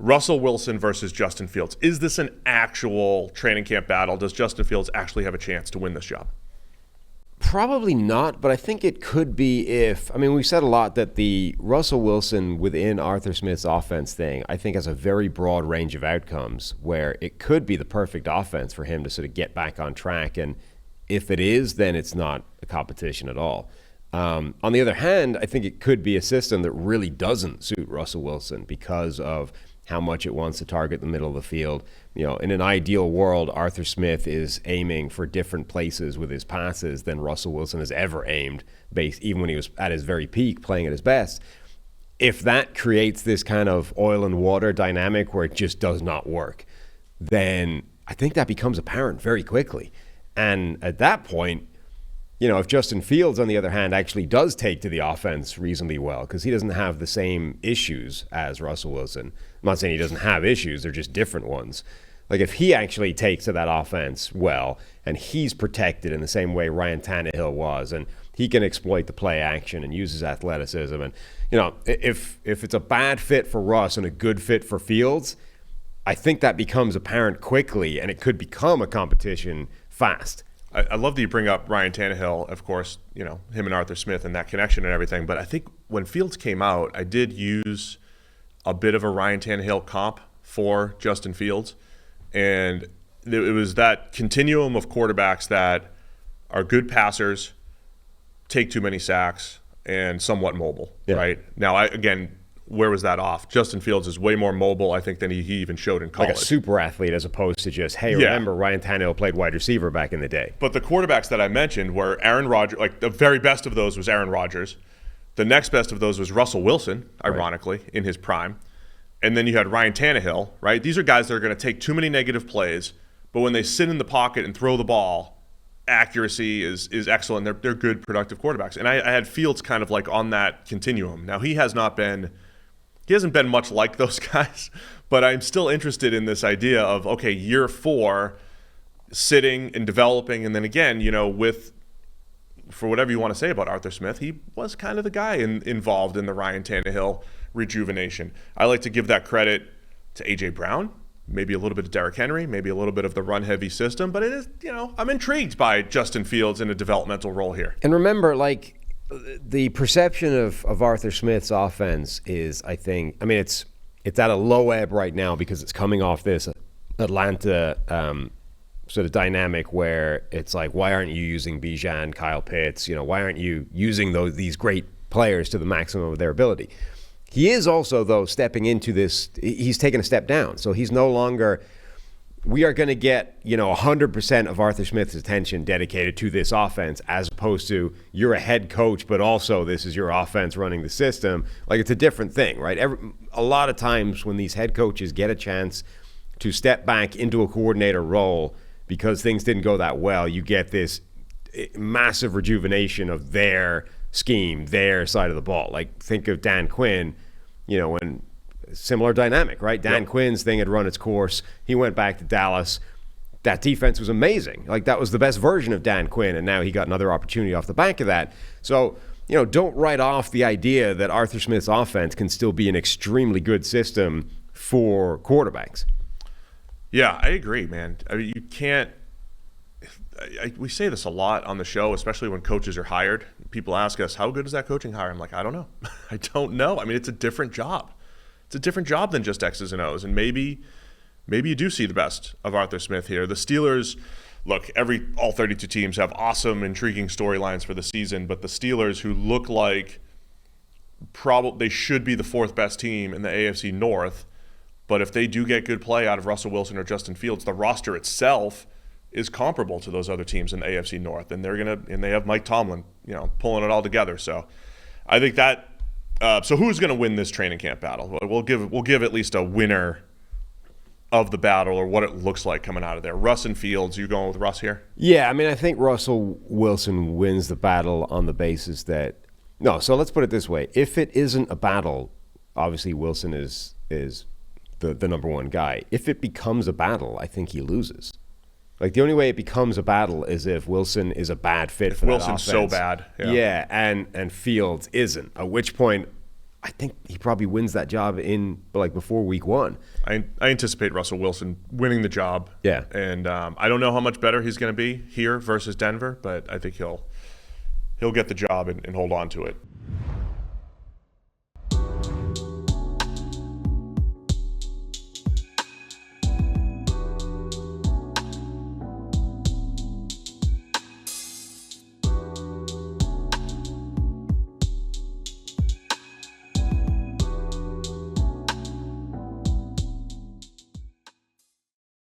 Russell Wilson versus Justin Fields. Is this an actual training camp battle? Does Justin Fields actually have a chance to win this job? Probably not, but I think it could be if, I mean, we've said a lot that the Russell Wilson within Arthur Smith's offense thing, I think has a very broad range of outcomes where it could be the perfect offense for him to sort of get back on track. And if it is, then it's not a competition at all. On the other hand, I think it could be a system that really doesn't suit Russell Wilson because of how much it wants to target the middle of the field. You know, in an ideal world, Arthur Smith is aiming for different places with his passes than Russell Wilson has ever aimed, even when he was at his very peak, playing at his best. If that creates this kind of oil and water dynamic where it just does not work, then I think that becomes apparent very quickly. And at that point, you know, if Justin Fields, on the other hand, actually does take to the offense reasonably well, because he doesn't have the same issues as Russell Wilson. I'm not saying he doesn't have issues, they're just different ones. Like if he actually takes to that offense well, and he's protected in the same way Ryan Tannehill was, and he can exploit the play action and use his athleticism, and you know, if it's a bad fit for Russ and a good fit for Fields, I think that becomes apparent quickly, and it could become a competition fast. I love that you bring up Ryan Tannehill, of course, you know, him and Arthur Smith and that connection and everything. But I think when Fields came out, I did use a bit of a Ryan Tannehill comp for Justin Fields. And it was that continuum of quarterbacks that are good passers, take too many sacks, and somewhat mobile, right? Now, again, where was that off? Justin Fields is way more mobile, I think, than he even showed in college. Like a super athlete as opposed to just, hey, remember Ryan Tannehill played wide receiver back in the day. But the quarterbacks that I mentioned were Aaron Rodgers. Like the very best of those was Aaron Rodgers. The next best of those was Russell Wilson, ironically, in his prime. And then you had Ryan Tannehill, right? These are guys that are going to take too many negative plays, but when they sit in the pocket and throw the ball, accuracy is excellent. They're good, productive quarterbacks. And I had Fields kind of like on that continuum. Now, he hasn't been much like those guys, but I'm still interested in this idea of, okay, year 4, sitting and developing, and then again, you know, for whatever you want to say about Arthur Smith, he was kind of the guy involved in the Ryan Tannehill rejuvenation. I like to give that credit to A.J. Brown, maybe a little bit of Derrick Henry, maybe a little bit of the run-heavy system, but it is, you know, I'm intrigued by Justin Fields in a developmental role here. And remember, like, the perception of Arthur Smith's offense is, I mean, it's at a low ebb right now because it's coming off this Atlanta sort of dynamic where it's like, why aren't you using Bijan, Kyle Pitts? You know, why aren't you using these great players to the maximum of their ability? He is also, though, stepping into this. He's taken a step down, so he's no longer. We are going to get, you know, 100% of Arthur Smith's attention dedicated to this offense, as opposed to you're a head coach, but also this is your offense running the system. Like, it's a different thing, right? A lot of times when these head coaches get a chance to step back into a coordinator role because things didn't go that well, you get this massive rejuvenation of their scheme, their side of the ball. Like, think of Dan Quinn, you know, when similar dynamic, right? Dan Quinn's thing had run its course. He went back to Dallas. That defense was amazing. Like, that was the best version of Dan Quinn, and now he got another opportunity off the back of that. So, you know, don't write off the idea that Arthur Smith's offense can still be an extremely good system for quarterbacks. Yeah, I agree, man. I mean, you can't we say this a lot on the show, especially when coaches are hired. People ask us, how good is that coaching hire? I'm like, I don't know. I don't know. I mean, it's a different job. It's a different job than just X's and O's. And maybe you do see the best of Arthur Smith here. The Steelers, look, all 32 teams have awesome, intriguing storylines for the season, but the Steelers, who look like they should be the 4th best team in the AFC North, but if they do get good play out of Russell Wilson or Justin Fields, the roster itself is comparable to those other teams in the AFC North, and they have Mike Tomlin, you know, pulling it all together. So I think that. So who's going to win this training camp battle? We'll give at least a winner of the battle, or what it looks like coming out of there. Russ and Fields. You going with Russ here? Yeah, I mean, I think Russell Wilson wins the battle on the basis that So let's put it this way: if it isn't a battle, obviously Wilson is the number one guy. If it becomes a battle, I think he loses. Like, the only way it becomes a battle is if Wilson is a bad fit for that offense. Wilson's so bad. Yeah, and Fields isn't. At which point, I think he probably wins that job in before week 1. I anticipate Russell Wilson winning the job. Yeah. And I don't know how much better he's going to be here versus Denver, but I think he'll get the job and hold on to it.